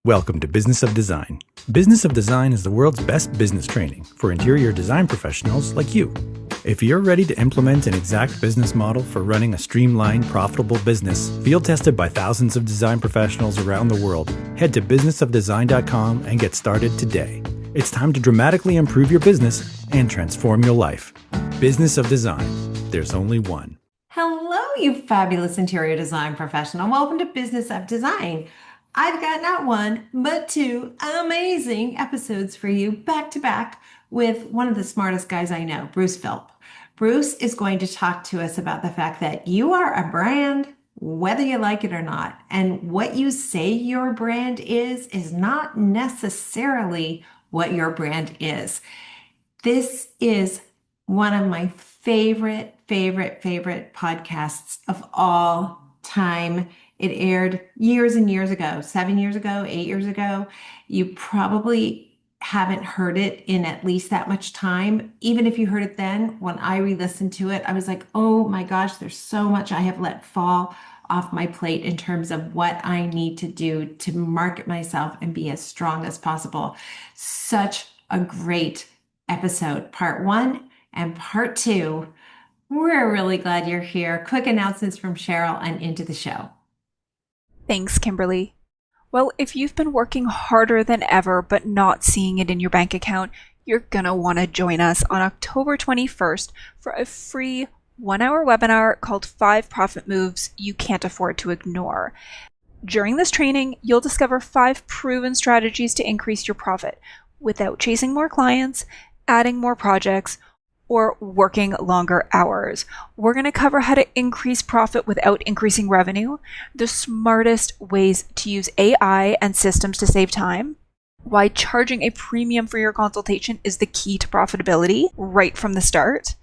Welcome to Business of Design. Business of Design is the world's best business training for interior design professionals like you. If you're ready to implement an exact business model for running a streamlined, profitable business, field tested by thousands of design professionals around the world, head to businessofdesign.com and get started today. It's time to dramatically improve your business and transform your life. Business of Design. There's only one. Hello, you fabulous interior design professional. Welcome to Business of Design. I've got not one, but two amazing episodes for you back to back with one of the smartest guys I know, Bruce Philp. Bruce is going to talk to us about the fact that you are a brand, whether you like it or not. And what you say your brand is not necessarily what your brand is. This is one of my favorite podcasts of all time. It aired years and years ago, 7 years ago, 8 years ago. You probably haven't heard it in at least that much time. Even if you heard it then, when I re-listened to it, I was like, oh my gosh, there's so much I have let fall off my plate in terms of what I need to do to market myself and be as strong as possible. Such a great episode, part one and part two. We're really glad you're here. Quick announcements from Cheryl and into the show. Thanks, Kimberly. Well, if you've been working harder than ever but not seeing it in your bank account, you're going to want to join us on October 21st for a free 1-hour webinar called 5 Profit Moves You Can't Afford to Ignore. During this training, you'll discover 5 proven strategies to increase your profit without chasing more clients, adding more projects, or working longer hours. We're going to cover how to increase profit without increasing revenue, the smartest ways to use AI and systems to save time, why charging a premium for your consultation is the key to profitability right from the start,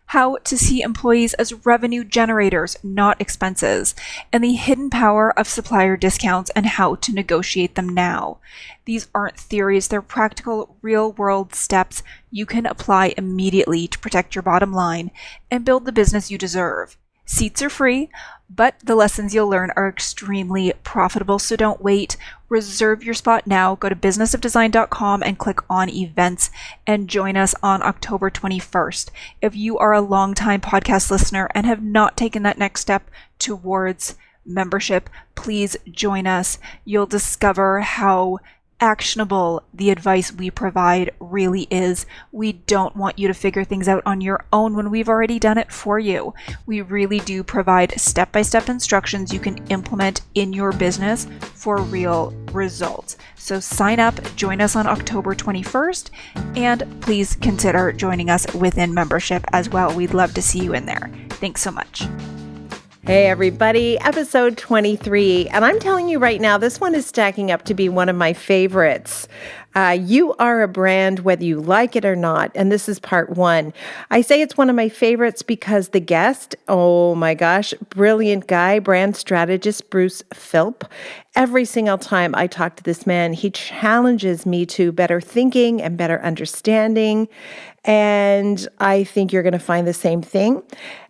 how to see employees as revenue generators, not expenses, and the hidden power of supplier discounts and how to negotiate them now. These aren't theories, they're practical, real-world steps you can apply immediately to protect your bottom line and build the business you deserve. Seats are free, but the lessons you'll learn are extremely profitable, so don't wait. Reserve your spot now. Go to businessofdesign.com and click on events and join us on October 21st. If you are a longtime podcast listener and have not taken that next step towards membership, please join us. You'll discover how actionable the advice we provide really is. We don't want you to figure things out on your own when we've already done it for you. We really do provide step-by-step instructions you can implement in your business for real results. So sign up, join us on October 21st, and please consider joining us within membership as well. We'd love to see you in there. Thanks so much. Hey everybody, episode 23, and I'm telling you right now, this one is stacking up to be one of my favorites. You are a brand whether you like it or not, and this is part one. I say it's one of my favorites because the guest, oh my gosh, brilliant guy, brand strategist Bruce Philp. Every single time I talk to this man, he challenges me to better thinking and better understanding, and I think you're going to find the same thing.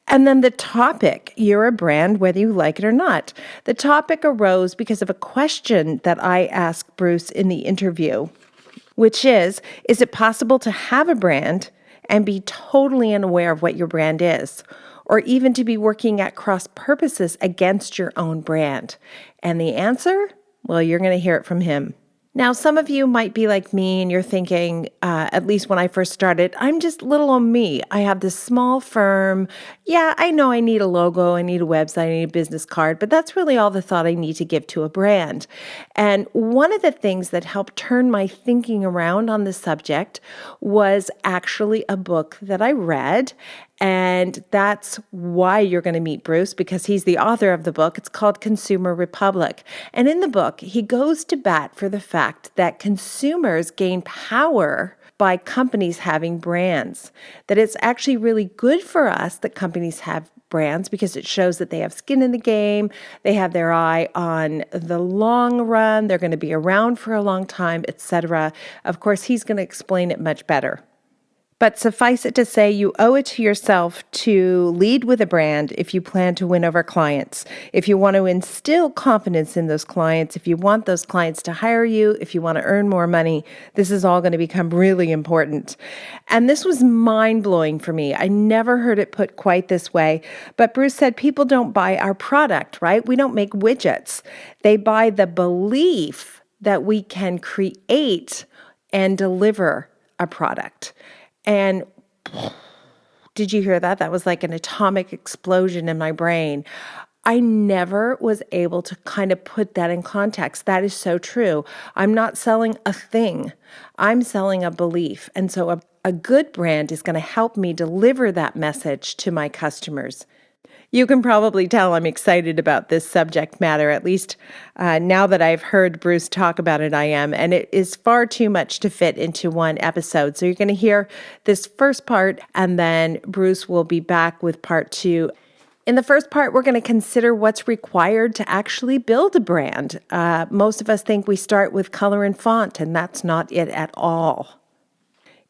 And then the topic, you're a brand whether you like it or not. The topic arose because of a question that I asked Bruce in the interview, which is it possible to have a brand and be totally unaware of what your brand is, or even to be working at cross purposes against your own brand? And the answer? Well, you're going to hear it from him. Now, some of you might be like me and you're thinking, at least when I first started, I'm just little on me. I have this small firm. Yeah, I know I need a logo, I need a website, I need a business card, but that's really all the thought I need to give to a brand. And one of the things that helped turn my thinking around on the subject was actually a book that I read. And that's why you're going to meet Bruce, because he's the author of the book. It's called Consumer Republic. And in the book, he goes to bat for the fact that consumers gain power by companies having brands, that it's actually really good for us that companies have brands because it shows that they have skin in the game, they have their eye on the long run, they're going to be around for a long time, etc. Of course, he's going to explain it much better. But suffice it to say, you owe it to yourself to lead with a brand if you plan to win over clients. If you want to instill confidence in those clients, if you want those clients to hire you, if you want to earn more money, this is all going to become really important. And this was mind-blowing for me. I never heard it put quite this way. But Bruce said people don't buy our product, right? We don't make widgets. They buy the belief that we can create and deliver a product. And did you hear that? That was like an atomic explosion in my brain. I never was able to kind of put that in context. That is so true. I'm not selling a thing. I'm selling a belief. And so a good brand is going to help me deliver that message to my customers. You can probably tell I'm excited about this subject matter, at least now that I've heard Bruce talk about it, I am. And it is far too much to fit into one episode. So you're going to hear this first part, and then Bruce will be back with part 2. In the first part, we're going to consider what's required to actually build a brand. Most of us think we start with color and font, and that's not it at all.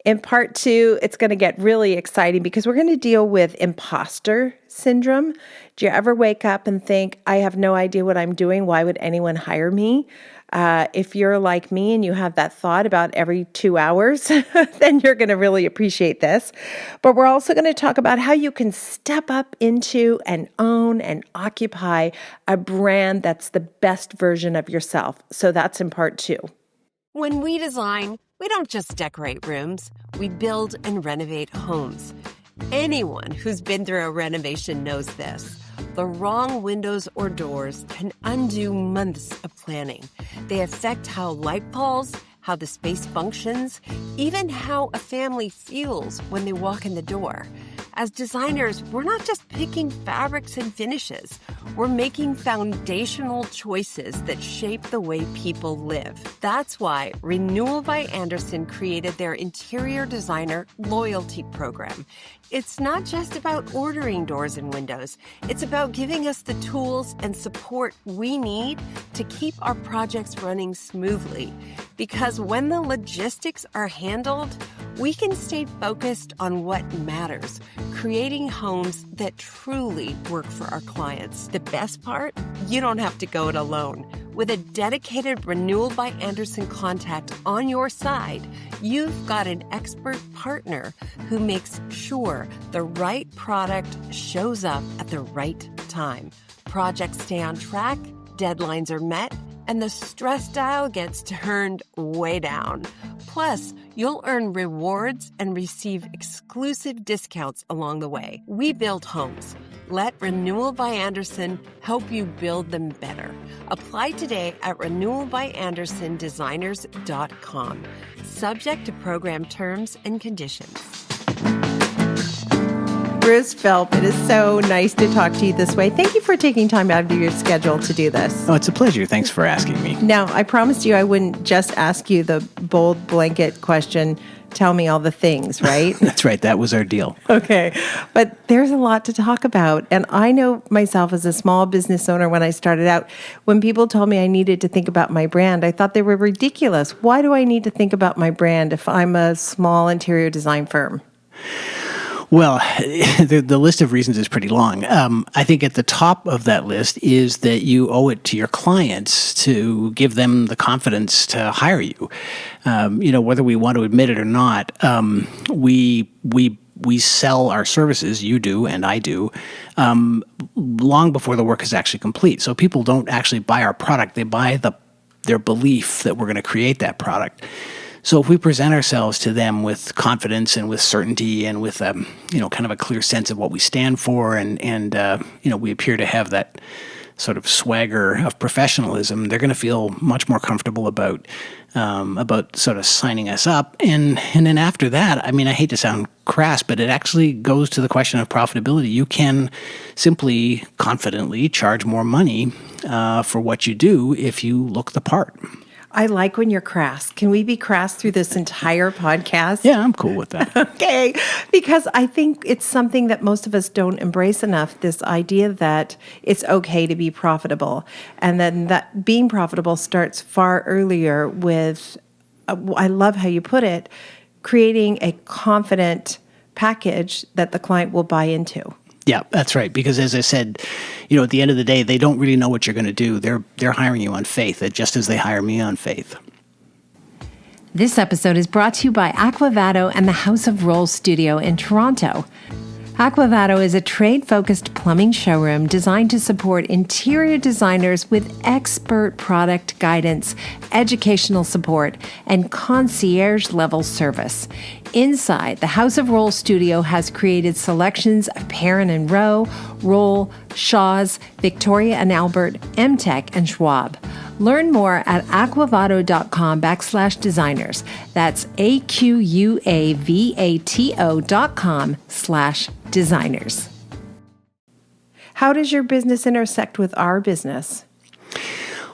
In part 2, it's going to get really exciting because we're going to deal with imposter syndrome. Do you ever wake up and think, I have no idea what I'm doing? Why would anyone hire me? If you're like me and you have that thought about every 2 hours, then you're going to really appreciate this. But we're also going to talk about how you can step up into and own and occupy a brand that's the best version of yourself. So that's in part 2. When we design, we don't just decorate rooms, we build and renovate homes. Anyone who's been through a renovation knows this. The wrong windows or doors can undo months of planning. They affect how light falls, how the space functions, even how a family feels when they walk in the door. As designers, we're not just picking fabrics and finishes. We're making foundational choices that shape the way people live. That's why Renewal by Andersen created their interior designer loyalty program. It's not just about ordering doors and windows. It's about giving us the tools and support we need to keep our projects running smoothly. Because when the logistics are handled, we can stay focused on what matters, creating homes that truly work for our clients. The best part? You don't have to go it alone. With a dedicated Renewal by Andersen contact on your side, you've got an expert partner who makes sure the right product shows up at the right time. Projects stay on track, deadlines are met, and the stress dial gets turned way down. Plus, you'll earn rewards and receive exclusive discounts along the way. We build homes. Let Renewal by Andersen help you build them better. Apply today at renewalbyandersendesigners.com. Subject to program terms and conditions. Bruce Philp, it is so nice to talk to you this way. Thank you for taking time out of your schedule to do this. Oh, it's a pleasure. Thanks for asking me. Now, I promised you I wouldn't just ask you the bold blanket question, tell me all the things, right? That's right. That was our deal. Okay. But there's a lot to talk about. And I know myself as a small business owner when I started out, when people told me I needed to think about my brand, I thought they were ridiculous. Why do I need to think about my brand if I'm a small interior design firm? Well, the list of reasons is pretty long. I think at the top of that list is that you owe it to your clients to give them the confidence to hire you. Whether we want to admit it or not, we sell our services, you do and I do, long before the work is actually complete. So people don't actually buy our product; they buy their belief that we're going to create that product. So if we present ourselves to them with confidence and with certainty and with kind of a clear sense of what we stand for, and we appear to have that sort of swagger of professionalism, they're going to feel much more comfortable about sort of signing us up. And then after that, I mean, I hate to sound crass, but it actually goes to the question of profitability. You can simply confidently charge more money for what you do if you look the part. I like when you're crass. Can we be crass through this entire podcast? Yeah, I'm cool with that. Okay, because I think it's something that most of us don't embrace enough, this idea that it's okay to be profitable. And then that being profitable starts far earlier with, I love how you put it, creating a confident package that the client will buy into. Yeah, that's right. Because as I said, at the end of the day, they don't really know what you're going to do. They're hiring you on faith, just as they hire me on faith. This episode is brought to you by Aquavado and the House of Roll Studio in Toronto. Aquavado is a trade-focused plumbing showroom designed to support interior designers with expert product guidance, educational support, and concierge-level service. Inside, the House of Roll Studio has created selections of Perrin & Rowe, Roll, Shaw's, Victoria and Albert, Emtech, and Schwab. Learn more at aquavado.com/designers. That's AQUAVATO.com/designers. How does your business intersect with our business?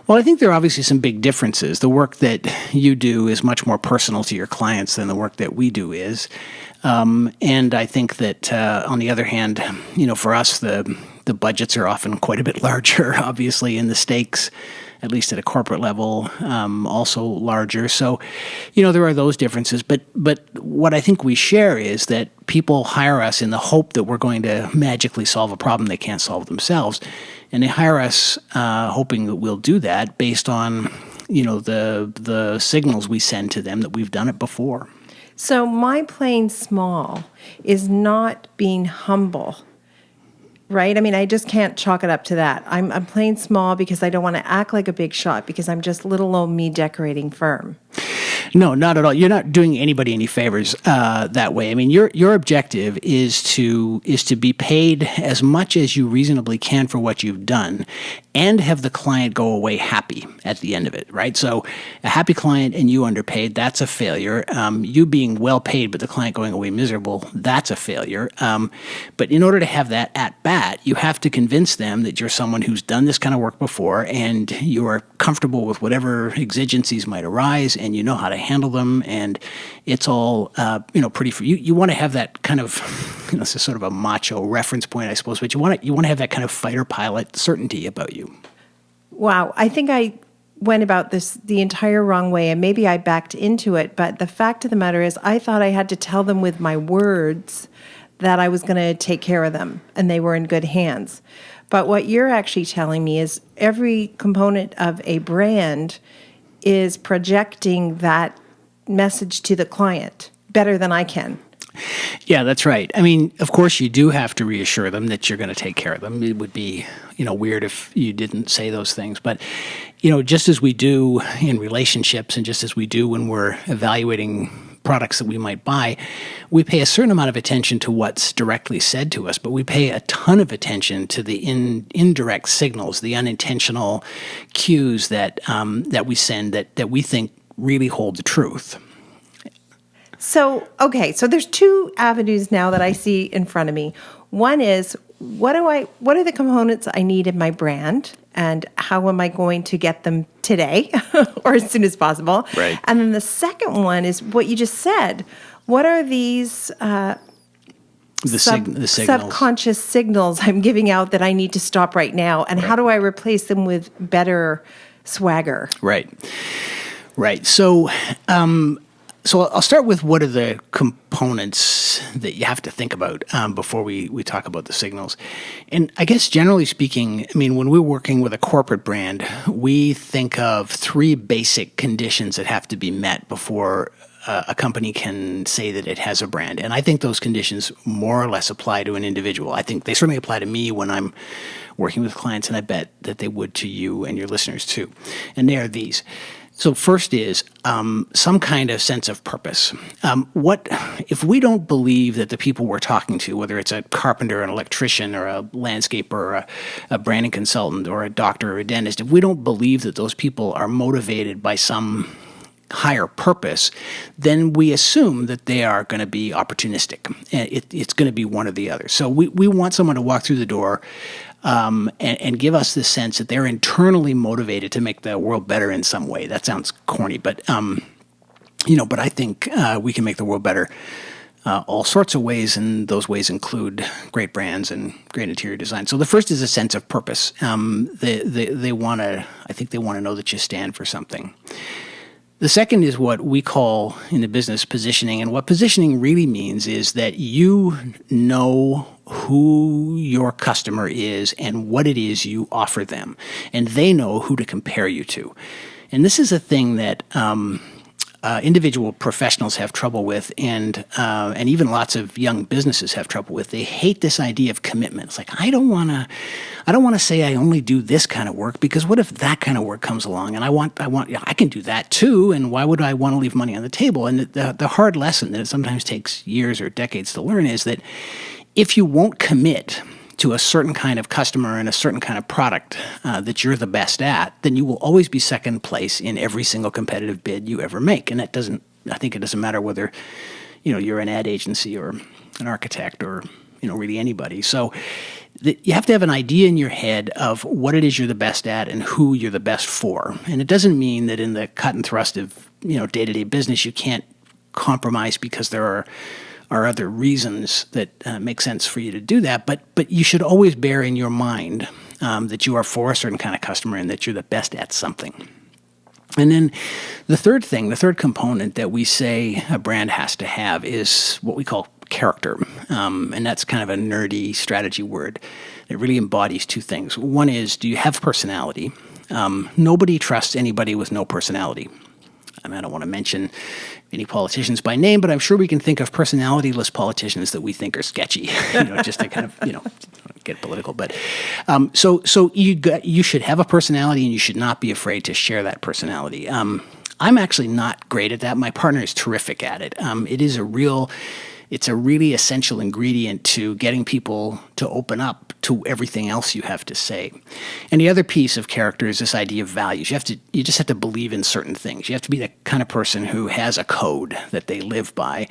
Well, I think there are obviously some big differences. The work that you do is much more personal to your clients than the work that we do is. And I think that, on the other hand, for us, the budgets are often quite a bit larger, obviously, and the stakes, at least at a corporate level, also larger. So, there are those differences. But what I think we share is that people hire us in the hope that we're going to magically solve a problem they can't solve themselves. And they hire us hoping that we'll do that based on, the signals we send to them that we've done it before. So my playing small is not being humble, right? I mean, I just can't chalk it up to that. I'm playing small because I don't want to act like a big shot because I'm just little old me decorating firm. No, not at all. You're not doing anybody any favors that way. I mean, your objective is to be paid as much as you reasonably can for what you've done, and have the client go away happy at the end of it, right? So, a happy client and you underpaid, that's a failure. You being well paid but the client going away miserable, that's a failure. But in order to have that at bat, you have to convince them that you're someone who's done this kind of work before, and you are comfortable with whatever exigencies might arise, and you know how to handle them, and it's all pretty free. You want to have that kind of this is sort of a macho reference point, I suppose, but you want to have that kind of fighter pilot certainty about you. Wow, I think I went about this the entire wrong way, and maybe I backed into it, but the fact of the matter is I thought I had to tell them with my words that I was going to take care of them and they were in good hands. But what you're actually telling me is every component of a brand is projecting that message to the client better than I can. Yeah, that's right. I mean, of course, you do have to reassure them that you're going to take care of them. It would be, weird if you didn't say those things. But, just as we do in relationships and just as we do when we're evaluating products that we might buy, we pay a certain amount of attention to what's directly said to us, but we pay a ton of attention to the indirect signals, the unintentional cues that we send that we think really hold the truth. So there's two avenues now that I see in front of me. One is what are the components I need in my brand, and how am I going to get them today or as soon as possible? Right. And then the second one is what you just said. What are these the signals, subconscious signals I'm giving out that I need to stop right now, and how do I replace them with better swagger? Right. So I'll start with what are the components that you have to think about before we talk about the signals. And I guess generally speaking, I mean, when we're working with a corporate brand, we think of three basic conditions that have to be met before a company can say that it has a brand. And I think those conditions more or less apply to an individual. I think they certainly apply to me when I'm working with clients, and I bet that they would to you and your listeners too. And they are these. So first is some kind of sense of purpose. What if we don't believe that the people we're talking to, whether it's a carpenter, an electrician, or a landscaper, or a branding consultant, or a doctor, or a dentist, if we don't believe that those people are motivated by some higher purpose, then we assume that they are going to be opportunistic. It's going to be one or the other. So we want someone to walk through the door and give us this sense that they're internally motivated to make the world better in some way. That sounds corny, but but I think we can make the world better all sorts of ways, and those ways include great brands and great interior design. So the first is a sense of purpose. They want to, I think they want to know that you stand for something. The second is what we call in the business positioning. And what positioning really means is that you know who your customer is and what it is you offer them. And they know who to compare you to. And this is a thing that individual professionals have trouble with, and even lots of young businesses have trouble with. They hate this idea of commitment. It's like, I don't want to say I only do this kind of work, because what if that kind of work comes along and I can do that too, and why would I want to leave money on the table? And the hard lesson that it sometimes takes years or decades to learn is that if you won't commit to a certain kind of customer and a certain kind of product that you're the best at, then you will always be second place in every single competitive bid you ever make. And I think it doesn't matter whether, you're an ad agency or an architect or, really anybody. So you have to have an idea in your head of what it is you're the best at and who you're the best for. And it doesn't mean that in the cut and thrust of, day-to-day business, you can't compromise because there are other reasons that make sense for you to do that. But you should always bear in your mind that you are for a certain kind of customer and that you're the best at something. And then the third component that we say a brand has to have is what we call character. And that's kind of a nerdy strategy word. It really embodies two things. One is, do you have personality? Nobody trusts anybody with no personality. I don't want to mention any politicians by name, but I'm sure we can think of personality-less politicians that we think are sketchy, just to kind of, get political. But so you should have a personality, and you should not be afraid to share that personality. I'm actually not great at that. My partner is terrific at it. It's a really essential ingredient to getting people to open up to everything else you have to say. And the other piece of character is this idea of values. You just have to believe in certain things. You have to be the kind of person who has a code that they live by.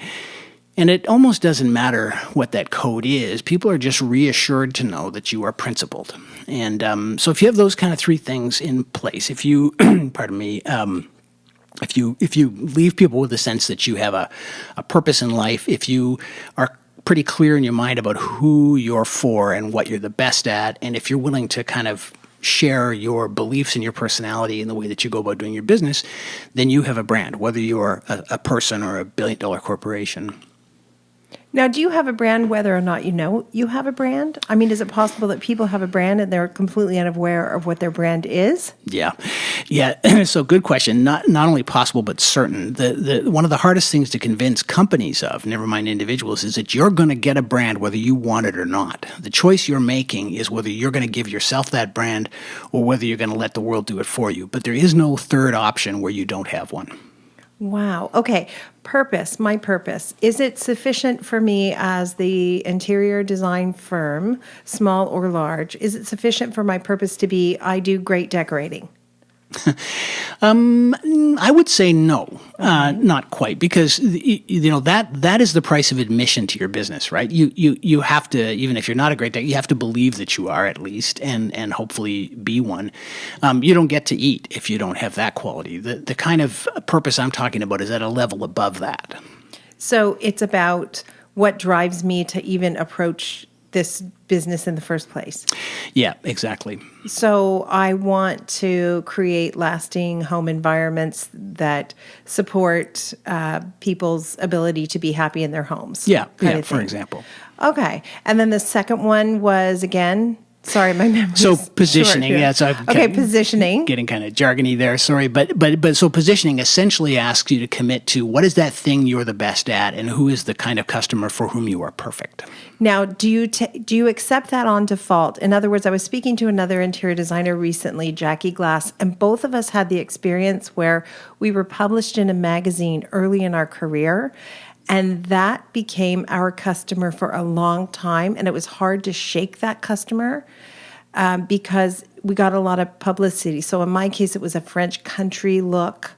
And it almost doesn't matter what that code is. People are just reassured to know that you are principled. And so if you have those kind of three things in place, if you, pardon me, if you leave people with a sense that you have a purpose in life, if you are pretty clear in your mind about who you're for and what you're the best at, and if you're willing to kind of share your beliefs and your personality in the way that you go about doing your business, then you have a brand, whether you're a person or a billion-dollar corporation. Now, do you have a brand whether or not you know you have a brand? I mean, is it possible that people have a brand and they're completely unaware of what their brand is? Yeah. So good question. Not only possible, but certain. One of the hardest things to convince companies of, never mind individuals, is that you're going to get a brand whether you want it or not. The choice you're making is whether you're going to give yourself that brand or whether you're going to let the world do it for you. But there is no third option where you don't have one. Wow. Okay. Purpose, my purpose. Is it sufficient for me as the interior design firm, small or large? Is it sufficient for my purpose to be, I do great decorating? I would say no, not quite, because that is the price of admission to your business, right? You have to, even if you're not a great decorator, you have to believe that you are at least, and hopefully be one. You don't get to eat if you don't have that quality. The kind of purpose I'm talking about is at a level above that. So it's about what drives me to even approach this business in the first place. Yeah, exactly. So I want to create lasting home environments that support people's ability to be happy in their homes. Yeah, for example. Okay. And then the second one was, again, sorry, my memory. So positioning, short, yeah. So positioning. Getting kind of jargony there. Sorry, but so positioning essentially asks you to commit to what is that thing you're the best at, and who is the kind of customer for whom you are perfect. Now, do you accept that on default? In other words, I was speaking to another interior designer recently, Jackie Glass, and both of us had the experience where we were published in a magazine early in our career. And that became our customer for a long time. And it was hard to shake that customer because we got a lot of publicity. So in my case, it was a French country look.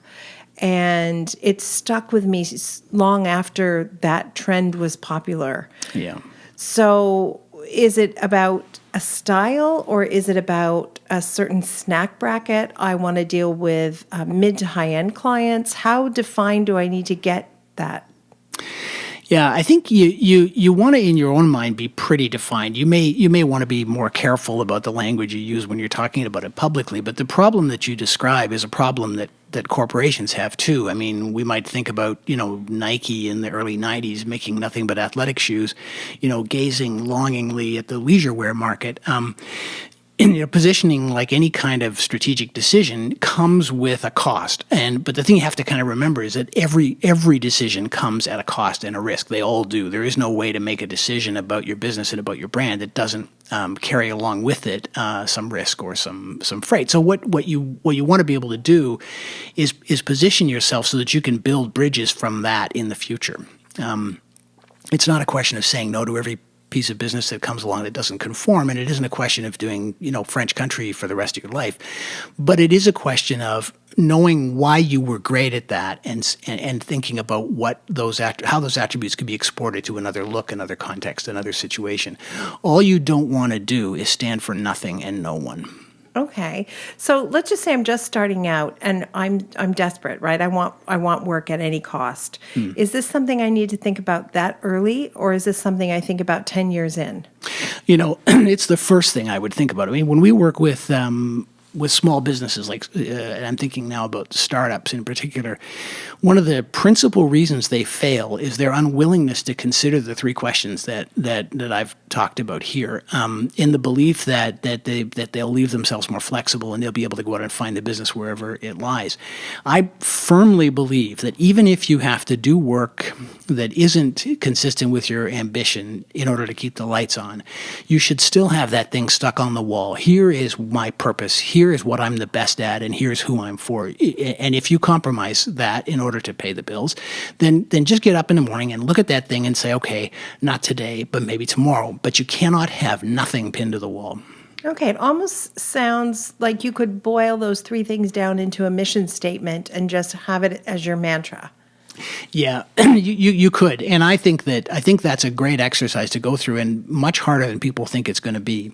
And it stuck with me long after that trend was popular. Yeah. So is it about a style, or is it about a certain snack bracket? I want to deal with mid to high-end clients. How defined do I need to get that? Yeah, I think you want to, in your own mind, be pretty defined. You may want to be more careful about the language you use when you're talking about it publicly, but the problem that you describe is a problem that that corporations have too. I mean, we might think about, Nike in the early 90s making nothing but athletic shoes, gazing longingly at the leisure wear market. And, positioning, like any kind of strategic decision, comes with a cost. But the thing you have to kind of remember is that every decision comes at a cost and a risk. They all do. There is no way to make a decision about your business and about your brand that doesn't carry along with it some risk or some freight. So what you want to be able to do is position yourself so that you can build bridges from that in the future. It's not a question of saying no to every piece of business that comes along that doesn't conform, and it isn't a question of doing, French country for the rest of your life, but it is a question of knowing why you were great at that and thinking about how those attributes could be exported to another look, another context, another situation. All you don't want to do is stand for nothing and no one. Okay. So let's just say I'm just starting out and I'm desperate, right? I want work at any cost. Is this something I need to think about that early, or is this something I think about 10 years in? It's the first thing I would think about. I mean, when we work with small businesses, and I'm thinking now about startups in particular, one of the principal reasons they fail is their unwillingness to consider the three questions that I've talked about here, in the belief that they'll leave themselves more flexible and they'll be able to go out and find the business wherever it lies. I firmly believe that even if you have to do work that isn't consistent with your ambition in order to keep the lights on, you should still have that thing stuck on the wall. Here is my purpose. Here is what I'm the best at, and here's who I'm for. And if you compromise that in order to pay the bills, then just get up in the morning and look at that thing and say, okay, not today, but maybe tomorrow. But you cannot have nothing pinned to the wall. Okay, it almost sounds like you could boil those three things down into a mission statement and just have it as your mantra. Yeah, you could, and I think that's a great exercise to go through, and much harder than people think it's going to be.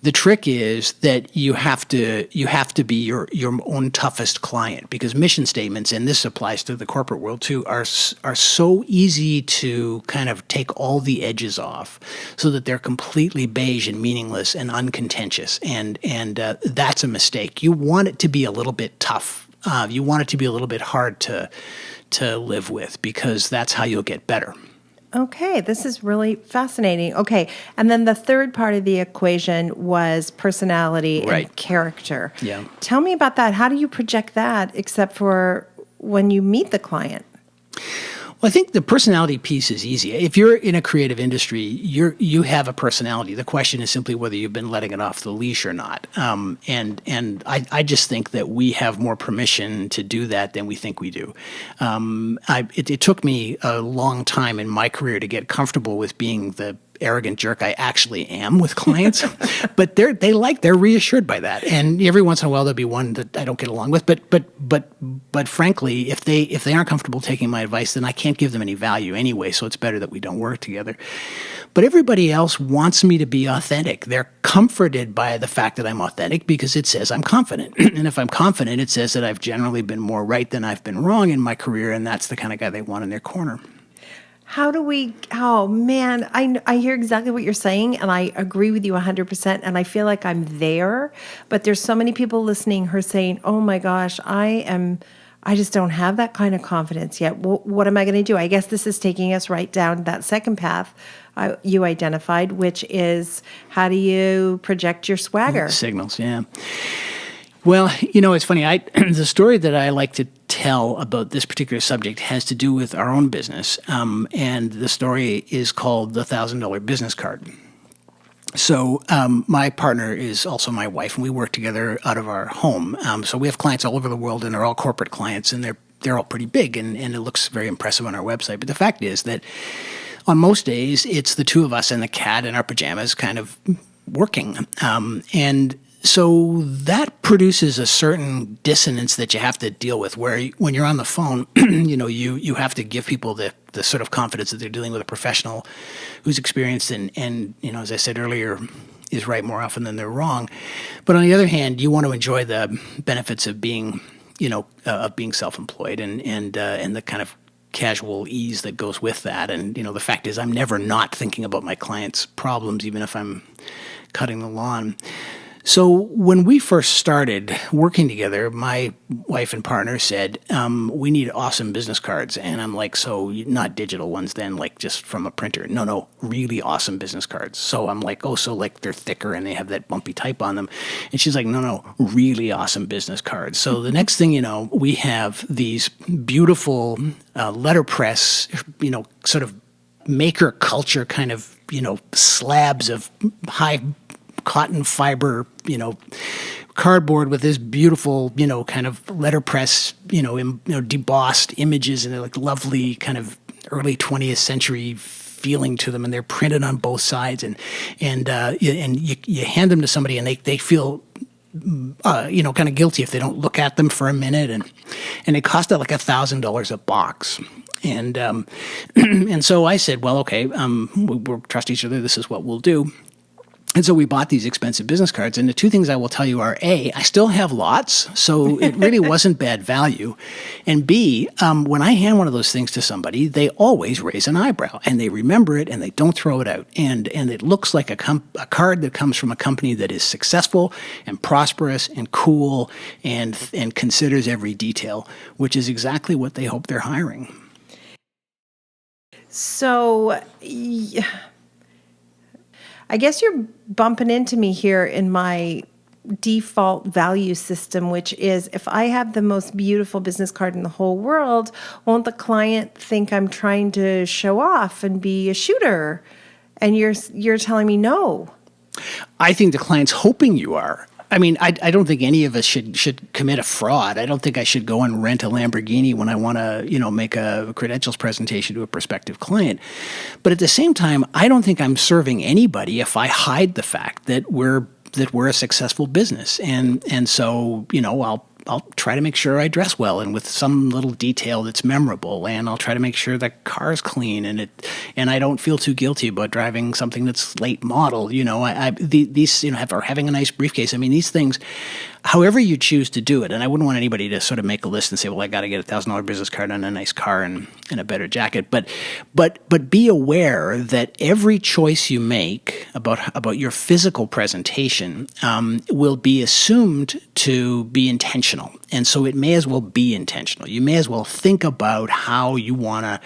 The trick is that you have to be your own toughest client, because mission statements, and this applies to the corporate world too, are so easy to kind of take all the edges off, so that they're completely beige and meaningless and uncontentious, and that's a mistake. You want it to be a little bit tough. You want it to be a little bit hard to live with, because that's how you'll get better. Okay, this is really fascinating. Okay, and then the third part of the equation was personality Right. and character. Yeah. Tell me about that. How do you project that except for when you meet the client? Well, I think the personality piece is easy. If you're in a creative industry, you have a personality. The question is simply whether you've been letting it off the leash or not. And I just think that we have more permission to do that than we think we do. It took me a long time in my career to get comfortable with being the arrogant jerk I actually am with clients, but they're reassured by that. And every once in a while there'll be one that I don't get along with. But frankly, if they aren't comfortable taking my advice, then I can't give them any value anyway. So it's better that we don't work together. But everybody else wants me to be authentic. They're comforted by the fact that I'm authentic because it says I'm confident. And if I'm confident, it says that I've generally been more right than I've been wrong in my career, and that's the kind of guy they want in their corner. Oh man, I hear exactly what you're saying, and I agree with you 100%, and I feel like I'm there, but there's so many people listening who are saying, oh my gosh, I just don't have that kind of confidence yet. What am I going to do? I guess this is taking us right down that second path you identified, which is how do you project your swagger? Signals, yeah. Well, it's funny. The story that I like to tell about this particular subject has to do with our own business, and the story is called The $1,000 Business Card. So my partner is also my wife, and we work together out of our home. So we have clients all over the world, and they're all corporate clients, and they're all pretty big, and it looks very impressive on our website. But the fact is that on most days, it's the two of us and the cat in our pajamas kind of working, and so that produces a certain dissonance that you have to deal with, where when you're on the phone, you have to give people the sort of confidence that they're dealing with a professional who's experienced and as I said earlier, is right more often than they're wrong. But on the other hand, you want to enjoy the benefits of being self-employed and the kind of casual ease that goes with that. And the fact is, I'm never not thinking about my clients' problems, even if I'm cutting the lawn. So when we first started working together, my wife and partner said, we need awesome business cards. And I'm like, so not digital ones then, like just from a printer. No, really awesome business cards. So I'm like, oh, so like they're thicker and they have that bumpy type on them. And she's like, no, really awesome business cards. So the next thing you know, we have these beautiful letterpress, sort of maker culture kind of, slabs of high cotton fiber, cardboard with this beautiful, kind of letterpress, debossed images and they're like lovely kind of early 20th century feeling to them, and they're printed on both sides, and you hand them to somebody and they feel kind of guilty if they don't look at them for a minute, and it cost like $1,000 a box. And and so I said, well, okay, we'll trust each other. This is what we'll do. And so we bought these expensive business cards. And the two things I will tell you are, A, I still have lots, so it really wasn't bad value. And B, when I hand one of those things to somebody, they always raise an eyebrow, and they remember it, and they don't throw it out. And it looks like a card that comes from a company that is successful and prosperous and cool and considers every detail, which is exactly what they hope they're hiring. So, I guess you're bumping into me here in my default value system, which is if I have the most beautiful business card in the whole world, won't the client think I'm trying to show off and be a shooter? And you're telling me no. I think the client's hoping you are. I mean, I don't think any of us should commit a fraud. I don't think I should go and rent a Lamborghini when I want to, make a credentials presentation to a prospective client. But at the same time, I don't think I'm serving anybody if I hide the fact that we're a successful business. And so, I'll try to make sure I dress well and with some little detail that's memorable, and I'll try to make sure the car's clean and I don't feel too guilty about driving something that's late model. These having a nice briefcase. I mean, these things, however you choose to do it, and I wouldn't want anybody to sort of make a list and say, well, I got to get $1,000 business card and a nice car and a better jacket. But be aware that every choice you make about your physical presentation will be assumed to be intentional. And so it may as well be intentional. You may as well think about how you want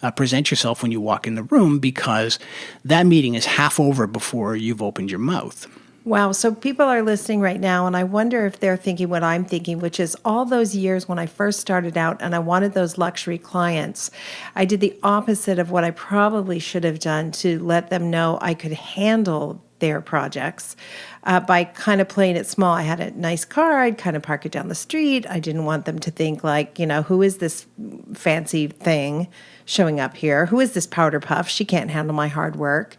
to present yourself when you walk in the room, because that meeting is half over before you've opened your mouth. Wow. So people are listening right now, and I wonder if they're thinking what I'm thinking, which is all those years when I first started out and I wanted those luxury clients, I did the opposite of what I probably should have done to let them know I could handle their projects by kind of playing it small. I had a nice car. I'd kind of park it down the street. I didn't want them to think like, who is this fancy thing showing up here? Who is this powder puff? She can't handle my hard work.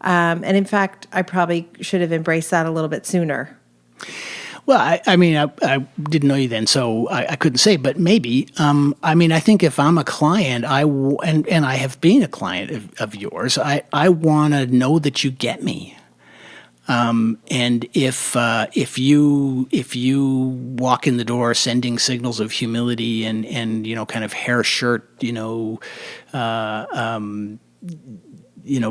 And in fact, I probably should have embraced that a little bit sooner. Well, I didn't know you then, so I couldn't say, but maybe. I think if I'm a client, and I have been a client of yours, I want to know that you get me. And if you walk in the door sending signals of humility and kind of hair shirt,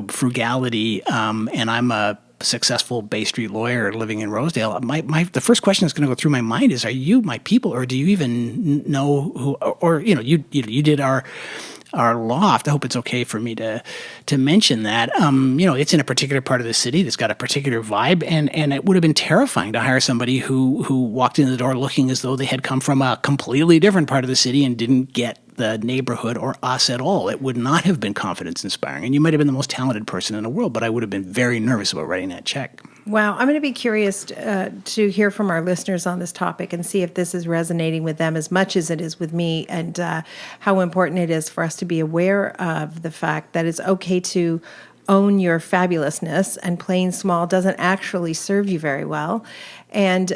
frugality, and I'm a successful Bay Street lawyer living in Rosedale, the first question that's going to go through my mind is, are you my people, or do you even know who, or you did our loft. I hope it's okay for me to mention that. It's in a particular part of the city that's got a particular vibe, and it would have been terrifying to hire somebody who walked in the door looking as though they had come from a completely different part of the city and didn't get the neighborhood or us at all. It would not have been confidence inspiring. And you might have been the most talented person in the world, but I would have been very nervous about writing that check. Wow. I'm going to be curious to hear from our listeners on this topic and see if this is resonating with them as much as it is with me, and how important it is for us to be aware of the fact that it's okay to own your fabulousness, and playing small doesn't actually serve you very well. And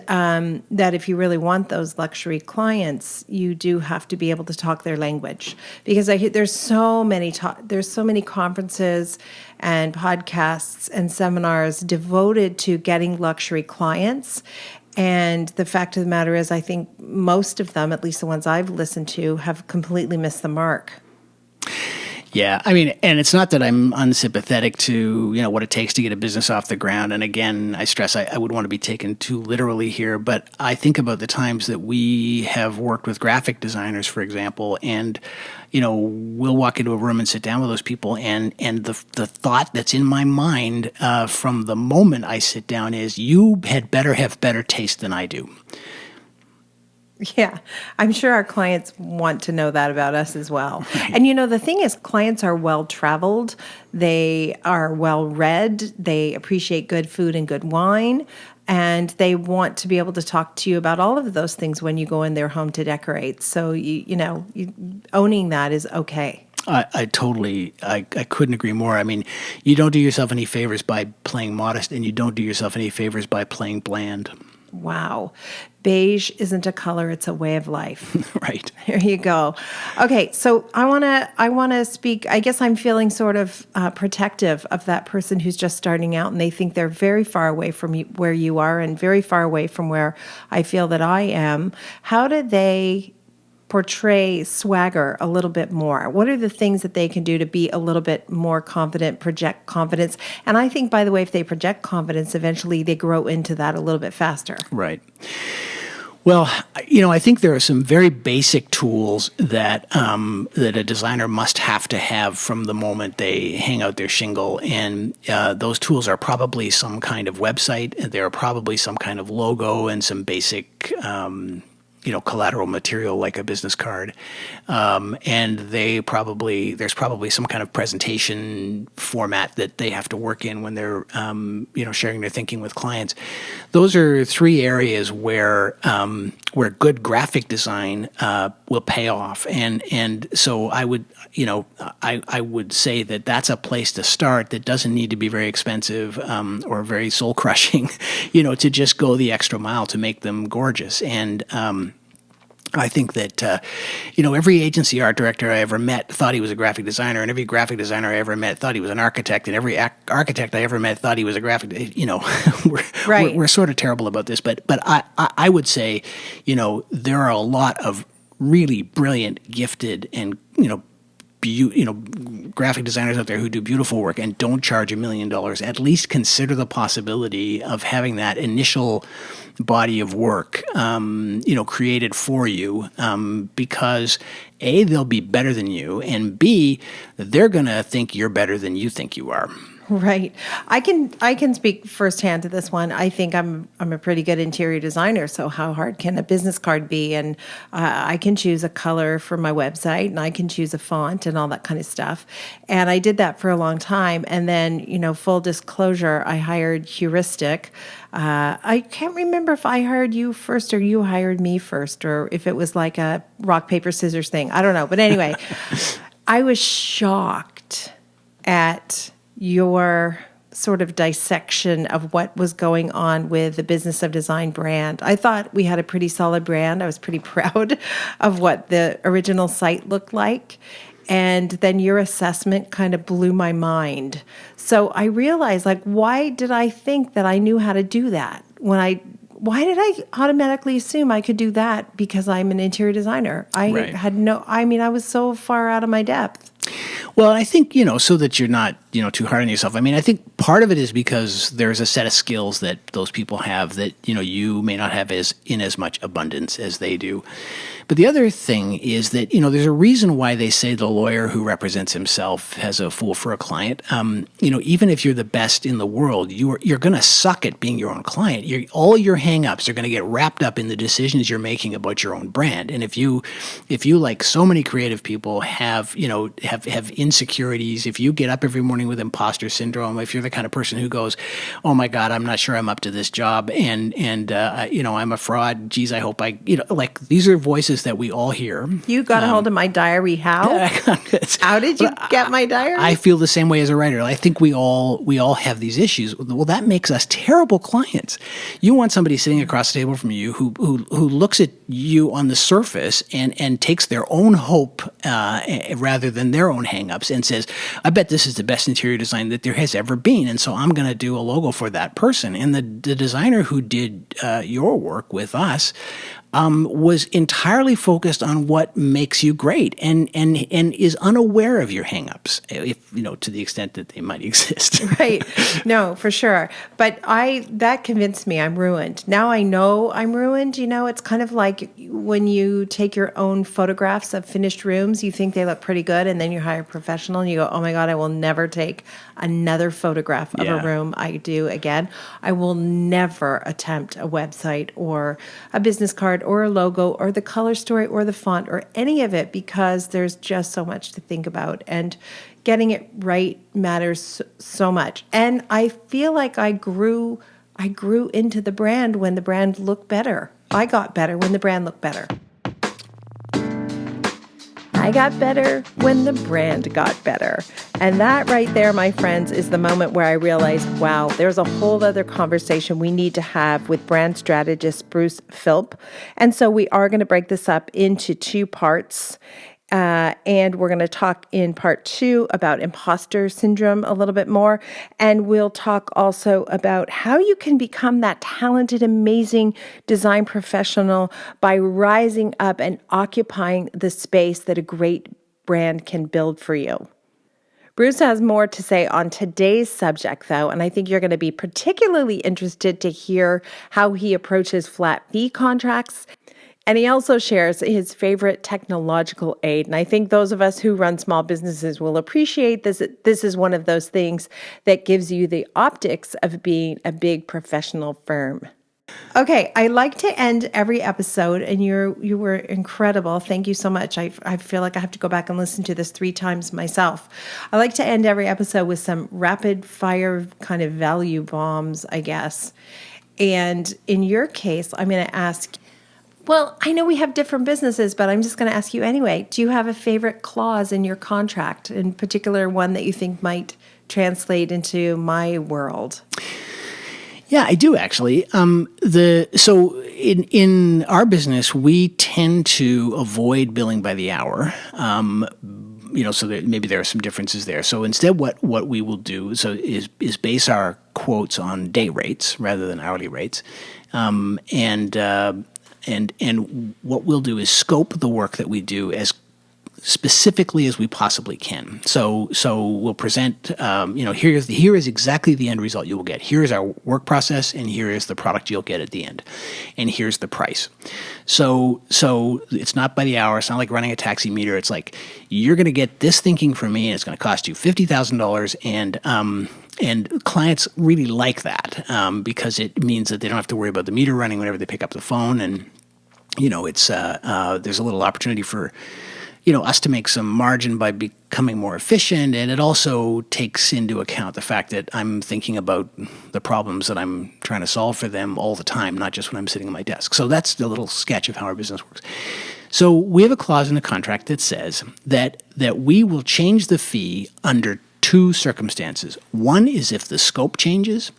that if you really want those luxury clients, you do have to be able to talk their language. Because there's so many conferences and podcasts and seminars devoted to getting luxury clients. And the fact of the matter is, I think most of them, at least the ones I've listened to, have completely missed the mark. Yeah, I mean, and it's not that I'm unsympathetic to, what it takes to get a business off the ground. And again, I stress I wouldn't want to be taken too literally here, but I think about the times that we have worked with graphic designers, for example, and we'll walk into a room and sit down with those people, and the thought that's in my mind from the moment I sit down is, you had better have better taste than I do. Yeah, I'm sure our clients want to know that about us as well. And the thing is, clients are well traveled, they are well read, they appreciate good food and good wine, and they want to be able to talk to you about all of those things when you go in their home to decorate. So, owning that is okay. I couldn't agree more. I mean, you don't do yourself any favors by playing modest, and you don't do yourself any favors by playing bland. Wow. Beige isn't a color, it's a way of life. Right. There you go. Okay, so I want to speak. I guess I'm feeling sort of protective of that person who's just starting out and they think they're very far away from where you are and very far away from where I feel that I am. How do they portray swagger a little bit more? What are the things that they can do to be a little bit more confident, project confidence? And I think, by the way, if they project confidence, eventually they grow into that a little bit faster. Right. Well, I think there are some very basic tools that that a designer must have to have from the moment they hang out their shingle, and those tools are probably some kind of website. There are probably some kind of logo and some basic collateral material like a business card. And there's probably some kind of presentation format that they have to work in when they're, sharing their thinking with clients. Those are three areas where good graphic design will pay off. And so I would, I would say that that's a place to start that doesn't need to be very expensive or very soul crushing, to just go the extra mile to make them gorgeous. And I think that, every agency art director I ever met thought he was a graphic designer, and every graphic designer I ever met thought he was an architect, and every architect I ever met thought he was a graphic. We're sort of terrible about this, but I would say, there are a lot of really brilliant, gifted, and graphic designers out there who do beautiful work and don't charge $1 million. At least consider the possibility of having that initial body of work, created for you, because A, they'll be better than you, and B, they're going to think you're better than you think you are. Right. I can speak firsthand to this one. I think I'm a pretty good interior designer. So how hard can a business card be? And I can choose a color for my website, and I can choose a font and all that kind of stuff. And I did that for a long time. And then, full disclosure, I hired Heuristic. I can't remember if I hired you first or you hired me first, or if it was like a rock, paper, scissors thing. I don't know. But anyway, I was shocked at your sort of dissection of what was going on with the Business of Design brand. I thought we had a pretty solid brand. I was pretty proud of what the original site looked like. And then your assessment kind of blew my mind. So I realized, why did I think that I knew how to do that? Why did I automatically assume I could do that because I'm an interior designer? I was so far out of my depth. Well, I think, so that you're not, too hard on yourself. I mean, I think part of it is because there's a set of skills that those people have that, you may not have in as much abundance as they do. But the other thing is that, there's a reason why they say the lawyer who represents himself has a fool for a client. Even if you're the best in the world, you're going to suck at being your own client. All your hang-ups are going to get wrapped up in the decisions you're making about your own brand. And if you like so many creative people have insecurities, if you get up every morning with imposter syndrome, if you're the kind of person who goes, oh my God, I'm not sure I'm up to this job, and I'm a fraud. Geez, I hope these are voices that we all hear. You got a hold of my diary. How? How did you get my diary? I feel the same way as a writer. I think we all have these issues. Well, that makes us terrible clients. You want somebody sitting across the table from you who looks at you on the surface and takes their own hope rather than their own hang-ups. hangups and says, I bet this is the best interior design that there has ever been. And so I'm going to do a logo for that person. And the designer who did your work with us was entirely focused on what makes you great and is unaware of your hangups, if to the extent that they might exist. Right. No, for sure. But that convinced me I'm ruined. Now I know I'm ruined. It's kind of like when you take your own photographs of finished rooms, you think they look pretty good, and then you hire a professional and you go, oh my God, I will never take another photograph of a room I do again. I will never attempt a website or a business card or a logo or the color story or the font or any of it, because there's just so much to think about, and getting it right matters so much. And I feel like I grew into the brand when the brand looked better. I got better when the brand looked better. I got better when the brand got better. And that right there, my friends, is the moment where I realized, wow, there's a whole other conversation we need to have with brand strategist Bruce Philp. And so we are going to break this up into 2 parts. And we're going to talk in part 2 about imposter syndrome a little bit more. And we'll talk also about how you can become that talented, amazing design professional by rising up and occupying the space that a great brand can build for you. Bruce has more to say on today's subject, though, and I think you're going to be particularly interested to hear how he approaches flat fee contracts. And he also shares his favorite technological aid. And I think those of us who run small businesses will appreciate this. This is one of those things that gives you the optics of being a big professional firm. Okay, I like to end every episode, and you were incredible. Thank you so much. I feel like I have to go back and listen to this 3 times myself. I like to end every episode with some rapid fire kind of value bombs, I guess. And in your case, I'm going to ask, well, I know we have different businesses, but I'm just going to ask you anyway. Do you have a favorite clause in your contract, in particular one that you think might translate into my world? Yeah, I do actually. So in our business, we tend to avoid billing by the hour. So that maybe there are some differences there. So instead, what we will do is base our quotes on day rates rather than hourly rates, and what we'll do is scope the work that we do as specifically as we possibly can. So we'll present, here is exactly the end result you will get. Here is our work process, and here is the product you'll get at the end, and here's the price. So it's not by the hour. It's not like running a taxi meter. It's like, you're going to get this thinking from me, and it's going to cost you $50,000, and clients really like that because it means that they don't have to worry about the meter running whenever they pick up the phone, and it's there's a little opportunity for us to make some margin by becoming more efficient, and it also takes into account the fact that I'm thinking about the problems that I'm trying to solve for them all the time, not just when I'm sitting at my desk. So that's a little sketch of how our business works. So we have a clause in the contract that says that we will change the fee under 2 circumstances. One is if the scope changes,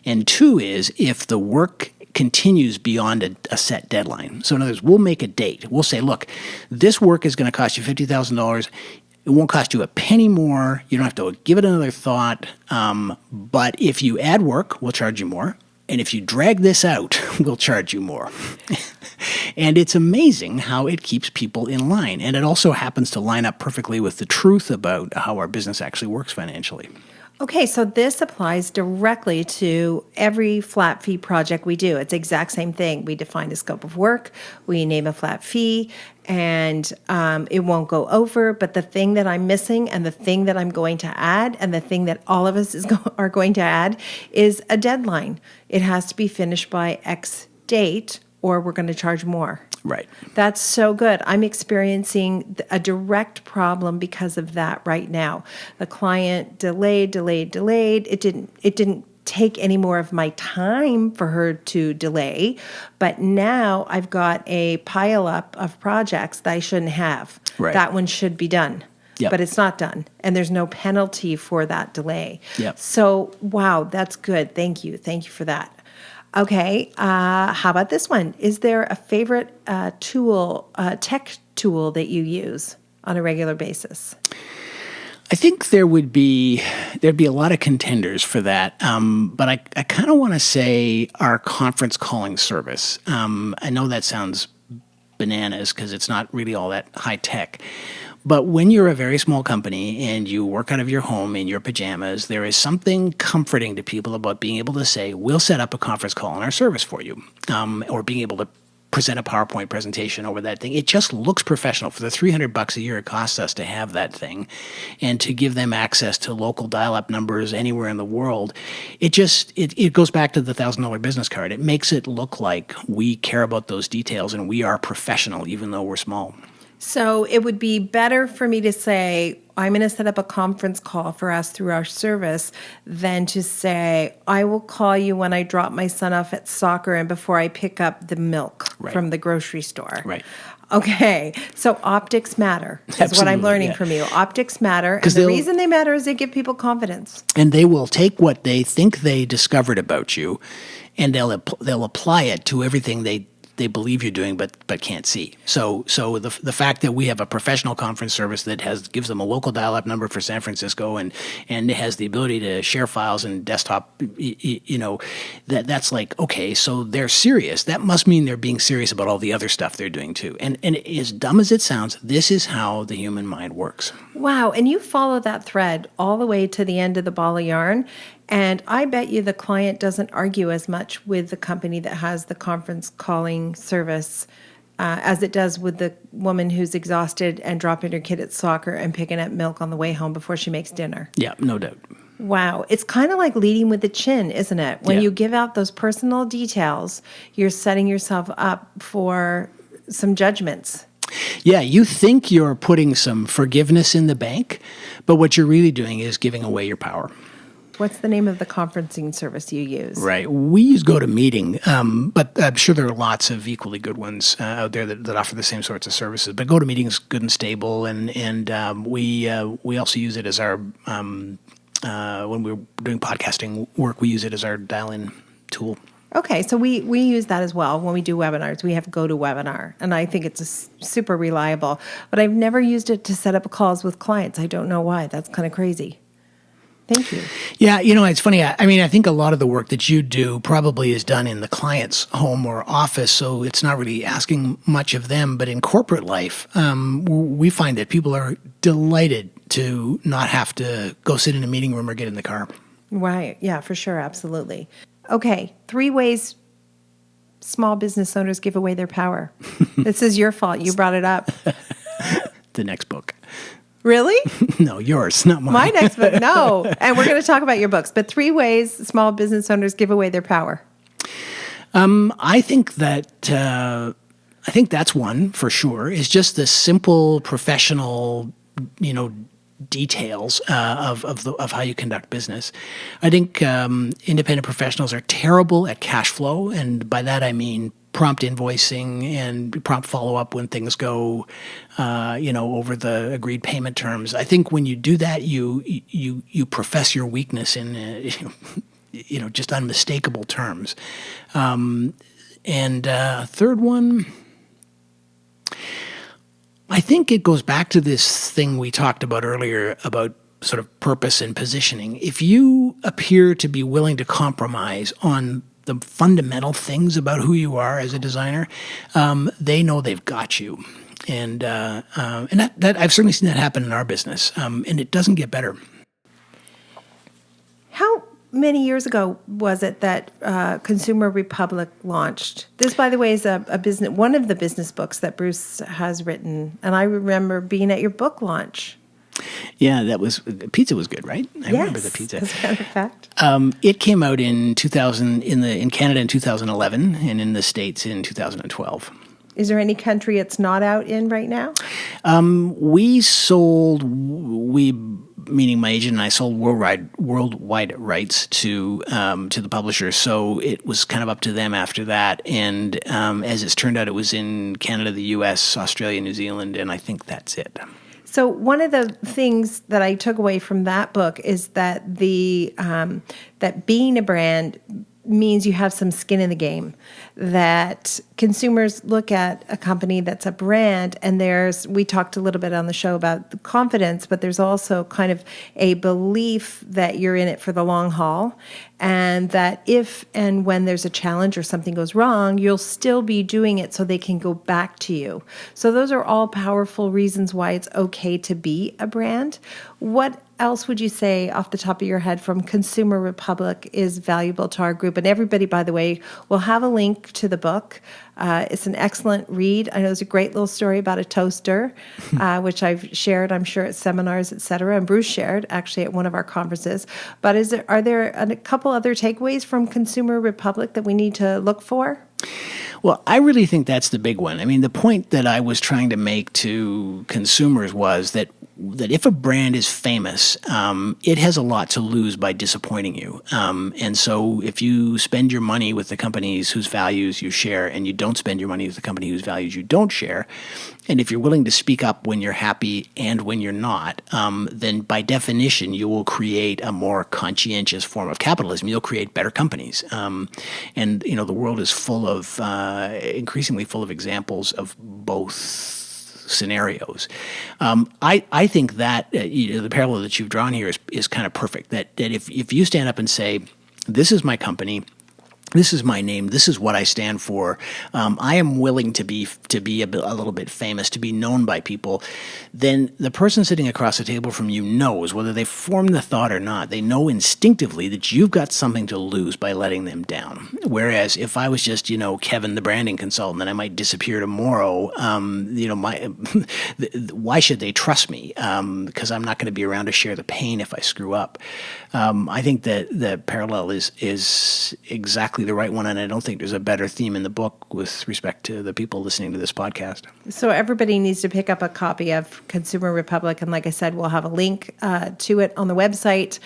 and 2 is if the work continues beyond a set deadline. So in other words, we'll make a date. We'll say, look, this work is going to cost you $50,000. It won't cost you a penny more. You don't have to give it another thought. But if you add work, we'll charge you more. And if you drag this out, we'll charge you more. And it's amazing how it keeps people in line. And it also happens to line up perfectly with the truth about how our business actually works financially. Okay, so this applies directly to every flat fee project we do. It's the exact same thing. We define a scope of work, we name a flat fee, and it won't go over. But the thing that I'm missing, and the thing that I'm going to add, and the thing that all of us are going to add is a deadline. It has to be finished by X date, or we're going to charge more. Right. That's so good. I'm experiencing a direct problem because of that right now. The client delayed. It didn't take any more of my time for her to delay, but now I've got a pile up of projects that I shouldn't have. Right. That one should be done. Yep. But it's not done, and there's no penalty for that delay. Yep. So, wow, that's good. Thank you for that. Okay, how about this one? Is there a favorite tech tool that you use on a regular basis? I think there'd be a lot of contenders for that, but I kind of want to say our conference calling service. I know that sounds bananas because it's not really all that high tech. But when you're a very small company and you work out of your home in your pajamas, there is something comforting to people about being able to say, we'll set up a conference call on our service for you, or being able to present a PowerPoint presentation over that thing. It just looks professional. For the $300 a year it costs us to have that thing and to give them access to local dial-up numbers anywhere in the world, it goes back to the $1,000 business card. It makes it look like we care about those details and we are professional even though we're small. So it would be better for me to say, I'm going to set up a conference call for us through our service than to say, I will call you when I drop my son off at soccer and before I pick up the milk from the grocery store. Right. Okay. So optics matter is what I'm learning from you. Optics matter. And the reason they matter is they give people confidence. And they will take what they think they discovered about you and they'll apply it to everything they believe you're doing but can't see. So the fact that we have a professional conference service that gives them a local dial-up number for San Francisco and has the ability to share files and desktop, that's like, okay, so they're serious. That must mean they're being serious about all the other stuff they're doing too. And as dumb as it sounds, this is how the human mind works. Wow. And you follow that thread all the way to the end of the ball of yarn. And I bet you the client doesn't argue as much with the company that has the conference calling service as it does with the woman who's exhausted and dropping her kid at soccer and picking up milk on the way home before she makes dinner. Yeah, no doubt. Wow. It's kind of like leading with the chin, isn't it? When you give out those personal details, you're setting yourself up for some judgments. Yeah, you think you're putting some forgiveness in the bank, but what you're really doing is giving away your power. What's the name of the conferencing service you use? Right. We use GoToMeeting, but I'm sure there are lots of equally good ones out there that offer the same sorts of services. But GoToMeeting is good and stable, and we also use it as our when we're doing podcasting work, we use it as our dial-in tool. Okay, so we use that as well when we do webinars. We have GoToWebinar, and I think it's super reliable. But I've never used it to set up calls with clients. I don't know why. That's kind of crazy. Thank you. Yeah, it's funny. I think a lot of the work that you do probably is done in the client's home or office, so it's not really asking much of them. But in corporate life, we find that people are delighted to not have to go sit in a meeting room or get in the car. Right. Yeah, for sure. Absolutely. Okay, 3 ways small business owners give away their power. This is your fault. You brought it up. The next book. Really? No, yours, not mine. My next book, no. And we're going to talk about your books. But 3 ways small business owners give away their power. I think that's one for sure. Is just the simple professional, details of how you conduct business. I think independent professionals are terrible at cash flow, and by that I mean prompt invoicing and prompt follow-up when things go, over the agreed payment terms. I think when you do that, you profess your weakness in, just unmistakable terms. And third one, I think it goes back to this thing we talked about earlier about sort of purpose and positioning. If you appear to be willing to compromise on the fundamental things about who you are as a designer, they know they've got you. And that I've certainly seen that happen in our business, and it doesn't get better. How many years ago was it that Consumer Republic launched? This, by the way, is one of the business books that Bruce has written, and I remember being at your book launch. Yeah, pizza was good, right? I remember the pizza. As a matter of fact. It came out in 2000 in Canada in 2011 and in the States in 2012. Is there any country it's not out in right now? Meaning my agent and I sold worldwide rights to the publisher, so it was kind of up to them after that. And as it's turned out, it was in Canada, the U.S., Australia, New Zealand, and I think that's it. So one of the things that I took away from that book is that that being a brand means you have some skin in the game, that consumers look at a company that's a brand, and we talked a little bit on the show about the confidence, but there's also kind of a belief that you're in it for the long haul, and that if and when there's a challenge or something goes wrong, you'll still be doing it so they can go back to you. So those are all powerful reasons why it's okay to be a brand. What else would you say off the top of your head from Consumer Republic is valuable to our group? And everybody, by the way, will have a link to the book. It's an excellent read. I know there's a great little story about a toaster, which I've shared, I'm sure, at seminars, et cetera, and Bruce shared actually at one of our conferences. But are there a couple other takeaways from Consumer Republic that we need to look for? Well, I really think that's the big one. I mean, the point that I was trying to make to consumers was that if a brand is famous, it has a lot to lose by disappointing you. And so if you spend your money with the companies whose values you share and you don't spend your money with the company whose values you don't share, and if you're willing to speak up when you're happy and when you're not, then by definition, you will create a more conscientious form of capitalism. You'll create better companies. And, you know, the world is increasingly full of examples of both scenarios. I think that the parallel that you've drawn here is kind of perfect. That if you stand up and say, "This is my company, this is my name, this is what I stand for. I am willing to be a little bit famous, to be known by people," then the person sitting across the table from you knows, whether they form the thought or not, they know instinctively that you've got something to lose by letting them down. Whereas if I was just, Kevin, the branding consultant, and I might disappear tomorrow, why should they trust me? Because I'm not going to be around to share the pain if I screw up. I think that the parallel is exactly the right one, and I don't think there's a better theme in the book with respect to the people listening to this podcast. So everybody needs to pick up a copy of Consumer Republic, and like I said, we'll have a link to it on the website.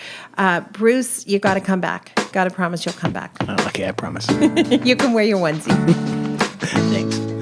Bruce, you got to come back. Got to promise you'll come back. Okay, I promise. You can wear your onesie. Thanks.